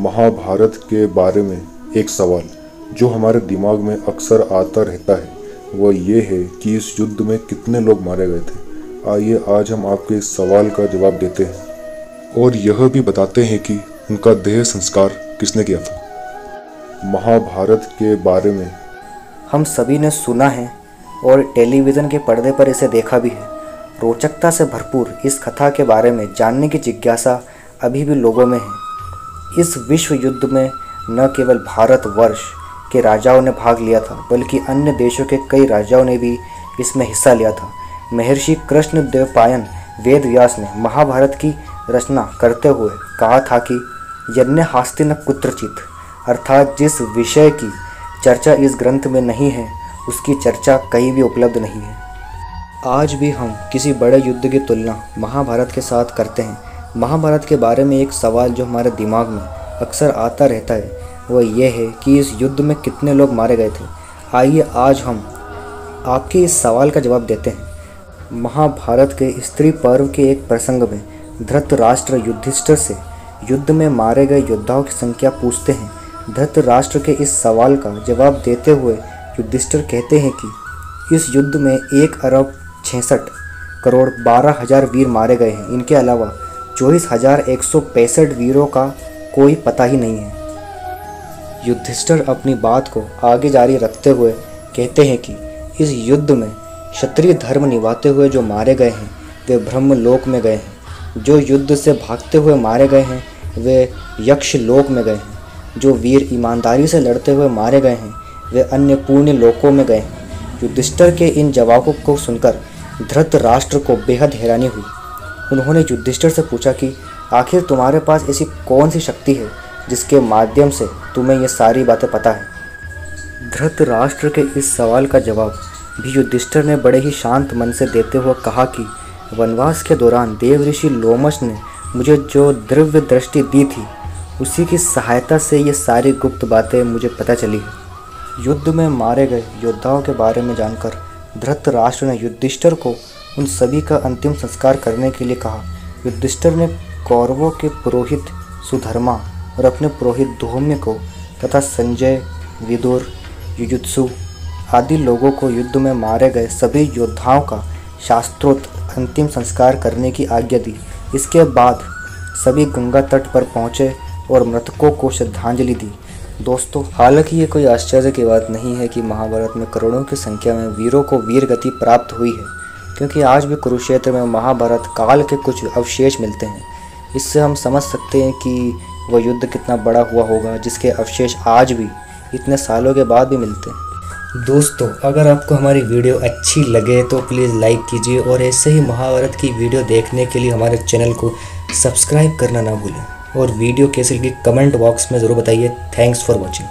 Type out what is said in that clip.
महाभारत के बारे में एक सवाल जो हमारे दिमाग में अक्सर आता रहता है वह ये है कि इस युद्ध में कितने लोग मारे गए थे। आइए आज हम आपके इस सवाल का जवाब देते हैं और यह भी बताते हैं कि उनका देह संस्कार किसने किया था। महाभारत के बारे में हम सभी ने सुना है और टेलीविज़न के पर्दे पर इसे देखा भी है। रोचकता से भरपूर इस कथा के बारे में जानने की जिज्ञासा अभी भी लोगों में है। इस विश्व युद्ध में न केवल भारतवर्ष के राजाओं ने भाग लिया था बल्कि अन्य देशों के कई राजाओं ने भी इसमें हिस्सा लिया था। महर्षि कृष्णदेवराय वेदव्यास ने महाभारत की रचना करते हुए कहा था कि यन्य हास्ति न कुत्रचित, अर्थात जिस विषय की चर्चा इस ग्रंथ में नहीं है उसकी चर्चा कहीं भी उपलब्ध नहीं है। आज भी हम किसी बड़े युद्ध की तुलना महाभारत के साथ करते हैं। महाभारत के बारे में एक सवाल जो हमारे दिमाग में अक्सर आता रहता है वह यह है कि इस युद्ध में कितने लोग मारे गए थे। आइए आज हम आपके इस सवाल का जवाब देते हैं। महाभारत के स्त्री पर्व के एक प्रसंग में धृतराष्ट्र युधिष्ठिर से युद्ध में मारे गए योद्धाओं की संख्या पूछते हैं। धृतराष्ट्र के इस सवाल का जवाब देते हुए युधिष्ठिर कहते हैं कि इस युद्ध में 1,66,12,000 वीर मारे गए हैं। इनके अलावा 24,165 वीरों का कोई पता ही नहीं है। युधिष्ठिर अपनी बात को आगे जारी रखते हुए कहते हैं कि इस युद्ध में क्षत्रिय धर्म निभाते हुए जो मारे गए हैं वे ब्रह्मलोक में गए हैं। जो युद्ध से भागते हुए मारे गए हैं वे यक्ष लोक में गए हैं। जो वीर ईमानदारी से लड़ते हुए मारे गए हैं वे अन्य पुण्य लोकों में गए हैं। युधिष्ठिर के इन जवाबों को सुनकर धृतराष्ट्र को बेहद हैरानी हुई। उन्होंने युधिष्ठिर से पूछा कि आखिर तुम्हारे पास ऐसी कौन सी शक्ति है जिसके माध्यम से तुम्हें ये सारी बातें पता है। धृतराष्ट्र के इस सवाल का जवाब भी युधिष्ठिर ने बड़े ही शांत मन से देते हुए कहा कि वनवास के दौरान देवऋषि लोमश ने मुझे जो दिव्य दृष्टि दी थी उसी की सहायता से ये सारी गुप्त बातें मुझे पता चली है। युद्ध में मारे गए योद्धाओं के बारे में जानकर धृतराष्ट्र ने युधिष्ठिर को उन सभी का अंतिम संस्कार करने के लिए कहा। युधिष्ठिर ने कौरवों के पुरोहित सुधर्मा और अपने पुरोहित धौम्य को तथा संजय, विदुर, युयुत्सु आदि लोगों को युद्ध में मारे गए सभी योद्धाओं का शास्त्रोक्त अंतिम संस्कार करने की आज्ञा दी। इसके बाद सभी गंगा तट पर पहुँचे और मृतकों को श्रद्धांजलि दी। दोस्तों, हालांकि ये कोई आश्चर्य की बात नहीं है कि महाभारत में करोड़ों की संख्या में वीरों को वीर गति प्राप्त हुई है, क्योंकि आज भी कुरुक्षेत्र में महाभारत काल के कुछ अवशेष मिलते हैं। इससे हम समझ सकते हैं कि वह युद्ध कितना बड़ा हुआ होगा जिसके अवशेष आज भी इतने सालों के बाद भी मिलते हैं। दोस्तों, अगर आपको हमारी वीडियो अच्छी लगे तो प्लीज़ लाइक कीजिए और ऐसे ही महाभारत की वीडियो देखने के लिए हमारे चैनल को सब्सक्राइब करना ना भूलें और वीडियो कैसी लगी कमेंट बॉक्स में ज़रूर बताइए। Thanks for watching.